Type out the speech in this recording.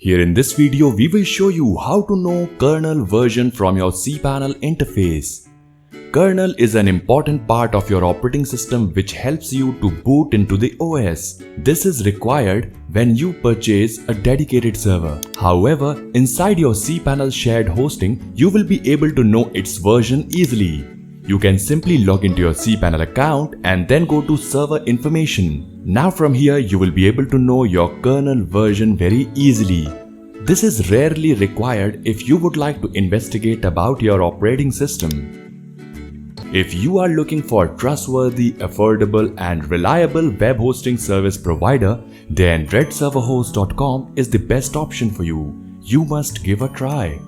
Here in this video, we will show you how to know kernel version from your cPanel interface. Kernel is an important part of your operating system which helps you to boot into the OS. This is required when you purchase a dedicated server. However, inside your cPanel shared hosting, you will be able to know its version easily. You can simply log into your cPanel account and then go to server information. Now from here, you will be able to know your kernel version very easily. This is rarely required if you would like to investigate about your operating system. If you are looking for trustworthy, affordable and reliable web hosting service provider, then redserverhost.com is the best option for you. You must give a try.